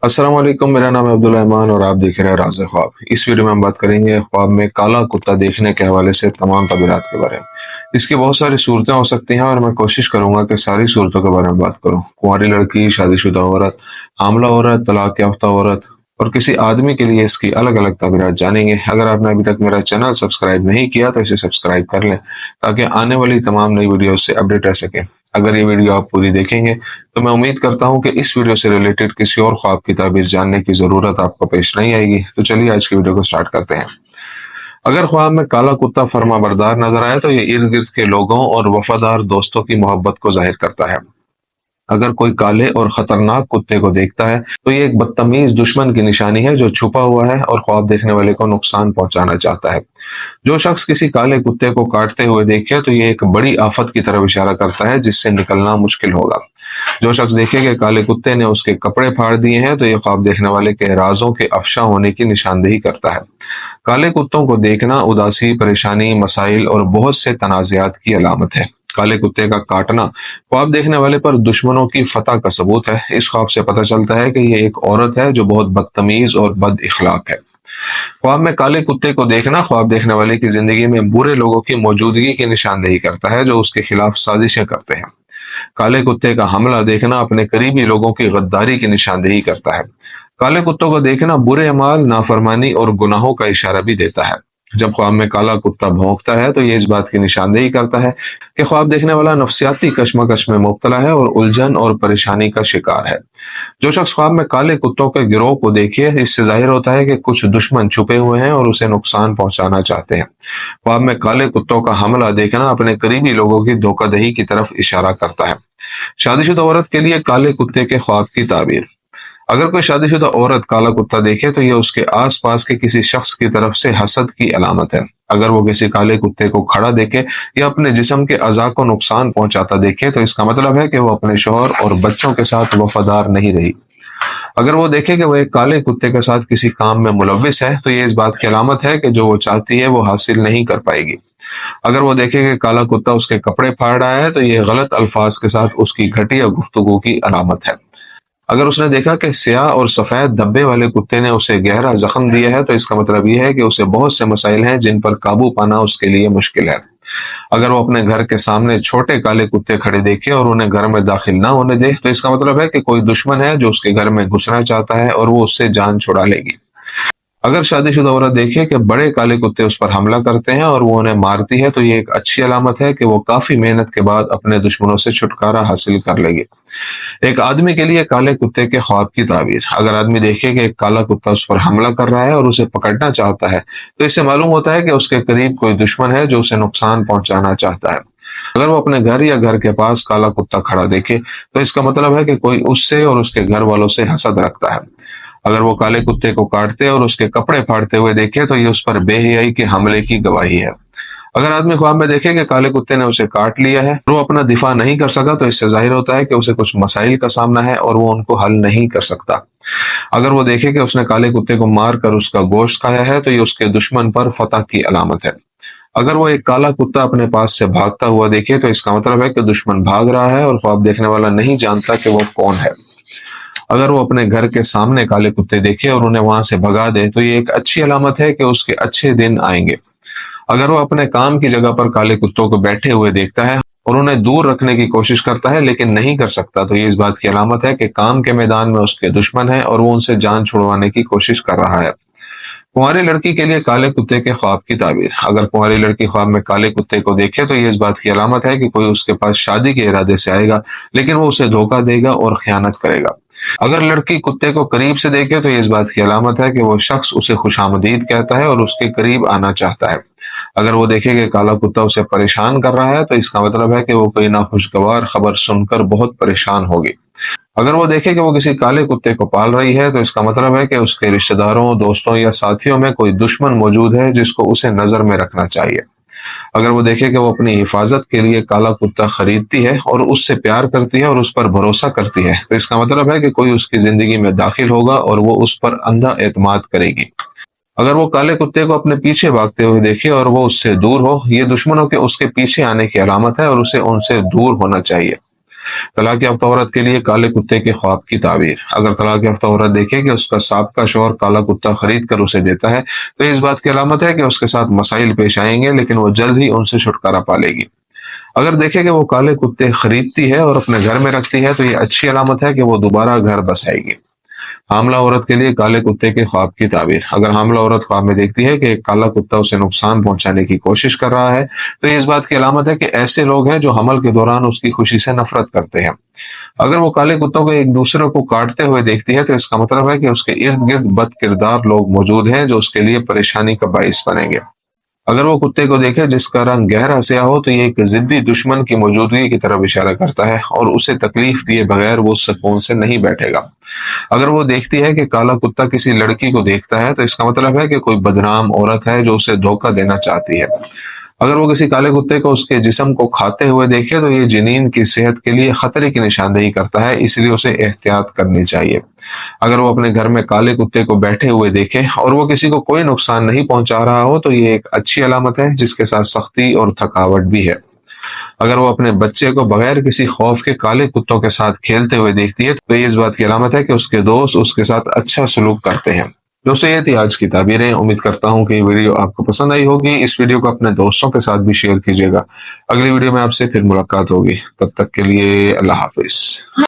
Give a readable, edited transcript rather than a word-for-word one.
अस्सलाम वालेकुम। मेरा नाम है अब्दुल रहमान और आप देख रहे हैं राज़ ख्वाब। इस वीडियो में हम बात करेंगे ख्वाब में काला कुत्ता देखने के हवाले से तमाम तबीरात के बारे में। इसकी बहुत सारी सूरतें हो सकती हैं और मैं कोशिश करूंगा कि सारी सूरतों के बारे में बात करूं। कुंवारी लड़की, शादीशुदा औरत, हामला औरत, तलाक याफ्ता औरत और किसी आदमी के लिए इसकी अलग अलग तबीरात जानेंगे। अगर आपने अभी तक मेरा चैनल सब्सक्राइब नहीं किया तो इसे सब्सक्राइब कर लें ताकि आने वाली तमाम नई वीडियो से अपडेट रह सकें। अगर ये वीडियो आप पूरी देखेंगे तो मैं उम्मीद करता हूं कि इस वीडियो से रिलेटेड किसी और ख्वाब की ताबीर जानने की जरूरत आपको पेश नहीं आएगी। तो चलिए आज की वीडियो को स्टार्ट करते हैं। अगर ख्वाब में काला कुत्ता फर्मा बरदार नजर आए तो ये इर्द गिर्द के लोगों और वफादार दोस्तों की मोहब्बत को जाहिर करता है। अगर कोई काले और खतरनाक कुत्ते को देखता है तो ये एक बदतमीज दुश्मन की निशानी है जो छुपा हुआ है और ख्वाब देखने वाले को नुकसान पहुंचाना चाहता है। जो शख्स किसी काले कुत्ते को काटते हुए देखे तो ये एक बड़ी आफत की तरफ इशारा करता है जिससे निकलना मुश्किल होगा। जो शख्स देखे कि काले कुत्ते ने उसके कपड़े फाड़ दिए हैं तो ये ख्वाब देखने वाले के राजों के अफशा होने की निशानदेही करता है। काले कुत्तों को देखना उदासी, परेशानी, मसाइल और बहुत से तनाज़ात की अलामत है। काले कुत्ते का काटना ख्वाब देखने वाले पर दुश्मनों की फतह का सबूत है। इस ख्वाब से पता चलता है कि ये एक औरत है जो बहुत बदतमीज और बद इखलाक है। ख्वाब में काले कुत्ते को देखना ख्वाब देखने वाले की जिंदगी में बुरे लोगों की मौजूदगी की निशानदेही करता है जो उसके खिलाफ साजिशें करते हैं। काले कुत्ते का हमला देखना अपने करीबी लोगों की गद्दारी की निशानदेही करता है। काले कुत्तों को देखना बुरे अमाल, नाफरमानी और गुनाहों का इशारा भी देता है। जब ख्वाब में काला कुत्ता भौंकता है तो ये इस बात की निशानदेही करता है कि ख्वाब देखने वाला नफ्सियाती कश्मकश में मुब्तला है और उलझन और परेशानी का शिकार है। जो शख्स ख्वाब में काले कुत्तों के गिरोह को देखे, इससे जाहिर होता है कि कुछ दुश्मन छुपे हुए हैं और उसे नुकसान पहुंचाना चाहते हैं। ख्वाब में काले कुत्तों का हमला देखना अपने करीबी लोगों की धोखाधड़ी की तरफ इशारा करता है। शादीशुदा औरत के लिए काले कुत्ते के ख्वाब की ताबीर। अगर कोई शादीशुदा औरत काला कुत्ता देखे तो यह उसके आसपास के किसी शख्स की तरफ से हसद की अलामत है। अगर वो किसी काले कुत्ते को खड़ा देखे या अपने जिस्म के अज़ा को नुकसान पहुंचाता देखे तो इसका मतलब है कि वो अपने शौहर और बच्चों के साथ वफादार नहीं रही। अगर वो देखे कि वो एक काले कुत्ते के साथ किसी काम में मुलव्विस है तो ये इस बात की अलामत है कि जो वो चाहती है वो हासिल नहीं कर पाएगी। अगर वो देखे कि काला कुत्ता उसके कपड़े फाड़ रहा है तो ये गलत अल्फाज के साथ उसकी घटिया गुफ्तगू की अलामत है। अगर उसने देखा कि स्याह और सफेद धब्बे वाले कुत्ते ने उसे गहरा जख्म दिया है तो इसका मतलब यह है कि उसे बहुत से मसाइल हैं जिन पर काबू पाना उसके लिए मुश्किल है। अगर वो अपने घर के सामने छोटे काले कुत्ते खड़े देखे और उन्हें घर में दाखिल ना होने दे तो इसका मतलब है कि कोई दुश्मन है जो उसके घर में घुसना चाहता है और वो उससे जान छुड़ा लेगी। अगर शादीशुदा औरत देखे कि बड़े काले कुत्ते उस पर हमला करते हैं और वो उन्हें मारती है तो ये एक अच्छी अलामत है कि वो काफी मेहनत के बाद अपने दुश्मनों से छुटकारा हासिल कर लेगी। एक आदमी के लिए काले कुत्ते के ख्वाब की ताबीर। अगर आदमी देखे कि एक काला कुत्ता उस पर हमला कर रहा है और उसे पकड़ना चाहता है तो इससे मालूम होता है कि उसके करीब कोई दुश्मन है जो उसे नुकसान पहुंचाना चाहता है। अगर वो अपने घर या घर के पास काला कुत्ता खड़ा देखे तो इसका मतलब है कि कोई उससे और उसके घर वालों से हसद रखता है। अगर वो काले कुत्ते को काटते और उसके कपड़े फाड़ते हुए देखे तो ये उस पर बेहयाई के हमले की गवाही है। अगर आदमी ख्वाब में देखे कि काले कुत्ते ने उसे काट लिया है और वो अपना दिफा नहीं कर सका तो इससे जाहिर होता है कि उसे कुछ मसाइल का सामना है और वो उनको हल नहीं कर सकता। अगर वो देखे कि उसने काले कुत्ते को मार कर उसका गोश्त खाया है तो ये उसके दुश्मन पर फतह की अलामत है। अगर वो एक काला कुत्ता अपने पास से भागता हुआ देखे तो इसका मतलब है कि दुश्मन भाग रहा है और ख्वाब देखने वाला नहीं जानता कि वो कौन है। अगर वो अपने घर के सामने काले कुत्ते देखे और उन्हें वहां से भगा दे तो ये एक अच्छी अलामत है कि उसके अच्छे दिन आएंगे। अगर वो अपने काम की जगह पर काले कुत्तों को बैठे हुए देखता है और उन्हें दूर रखने की कोशिश करता है लेकिन नहीं कर सकता तो ये इस बात की अलामत है कि काम के मैदान में उसके दुश्मन है और वो उनसे जान छुड़वाने की कोशिश कर रहा है। कुंवारी लड़की के लिए काले कुत्ते के ख्वाब की ताबीर। अगर कुंवारी लड़की ख्वाब में काले कुत्ते को देखे तो ये इस बात की अलामत है कि कोई उसके पास शादी के इरादे से आएगा लेकिन वो उसे धोखा देगा और खयानत करेगा। अगर लड़की कुत्ते को करीब से देखे तो ये इस बात की अलामत है कि वो शख्स उसे खुशामदीद कहता है और उसके करीब आना चाहता है। अगर वो देखे कि काला कुत्ता उसे परेशान कर रहा है तो इसका मतलब है कि वो कोई नाखुशगवार खबर सुनकर बहुत परेशान होगी। अगर वो देखे कि वो किसी काले कुत्ते को पाल रही है तो इसका मतलब है कि उसके रिश्तेदारों, दोस्तों या साथियों में कोई दुश्मन मौजूद है जिसको उसे नजर में रखना चाहिए। अगर वो देखे कि वो अपनी हिफाजत के लिए काला कुत्ता खरीदती है और उससे प्यार करती है और उस पर भरोसा करती है तो इसका मतलब है कि कोई उसकी जिंदगी में दाखिल होगा और वो उस पर अंधा एतमाद करेगी। अगर वो काले कुत्ते को अपने पीछे भागते हुए देखे और वो उससे दूर हो, ये दुश्मनों के उसके पीछे आने की अलामत है और उसे उनसे दूर होना चाहिए। طلاق یافتہ عورت کے لیے کالے کتے کے خواب کی تعبیر۔ اگر طلاق یافتہ عورت دیکھے کہ اس کا سابقہ شوہر کالا کتا خرید کر اسے دیتا ہے تو اس بات کی علامت ہے کہ اس کے ساتھ مسائل پیش آئیں گے، لیکن وہ جلد ہی ان سے چھٹکارا پالے گی۔ اگر دیکھے کہ وہ کالے کتے خریدتی ہے اور اپنے گھر میں رکھتی ہے تو یہ اچھی علامت ہے کہ وہ دوبارہ گھر بسائے گی۔ حاملہ عورت کے لیے کالے کتے کے خواب کی تعبیر۔ اگر حاملہ عورت خواب میں دیکھتی ہے کہ ایک کالا کتا اسے نقصان پہنچانے کی کوشش کر رہا ہے تو یہ اس بات کی علامت ہے کہ ایسے لوگ ہیں جو حمل کے دوران اس کی خوشی سے نفرت کرتے ہیں۔ اگر وہ کالے کتوں کو ایک دوسرے کو کاٹتے ہوئے دیکھتی ہے تو اس کا مطلب ہے کہ اس کے ارد گرد بد کردار لوگ موجود ہیں جو اس کے لیے پریشانی کا باعث بنیں گے۔ اگر وہ کتے کو دیکھے جس کا رنگ گہرا سیاہ ہو تو یہ ایک ضدی دشمن کی موجودگی کی طرف اشارہ کرتا ہے اور اسے تکلیف دیے بغیر وہ سکون سے نہیں بیٹھے گا۔ اگر وہ دیکھتی ہے کہ کالا کتا کسی لڑکی کو دیکھتا ہے تو اس کا مطلب ہے کہ کوئی بدنام عورت ہے جو اسے دھوکہ دینا چاہتی ہے۔ اگر وہ کسی کالے کتے کو اس کے جسم کو کھاتے ہوئے دیکھے تو یہ جنین کی صحت کے لیے خطرے کی نشاندہی کرتا ہے، اس لیے اسے احتیاط کرنی چاہیے۔ اگر وہ اپنے گھر میں کالے کتے کو بیٹھے ہوئے دیکھے اور وہ کسی کو کوئی نقصان نہیں پہنچا رہا ہو تو یہ ایک اچھی علامت ہے جس کے ساتھ سختی اور تھکاوٹ بھی ہے۔ اگر وہ اپنے بچے کو بغیر کسی خوف کے کالے کتوں کے ساتھ کھیلتے ہوئے دیکھتی ہے تو یہ اس بات کی علامت ہے کہ اس کے دوست اس کے ساتھ اچھا سلوک کرتے ہیں۔ دوستو یہ تھی آج کی تعبیریں۔ امید کرتا ہوں کہ یہ ویڈیو آپ کو پسند آئی ہوگی۔ اس ویڈیو کو اپنے دوستوں کے ساتھ بھی شیئر کیجیے گا۔ اگلی ویڈیو میں آپ سے پھر ملاقات ہوگی، تب تک کے لیے اللہ حافظ۔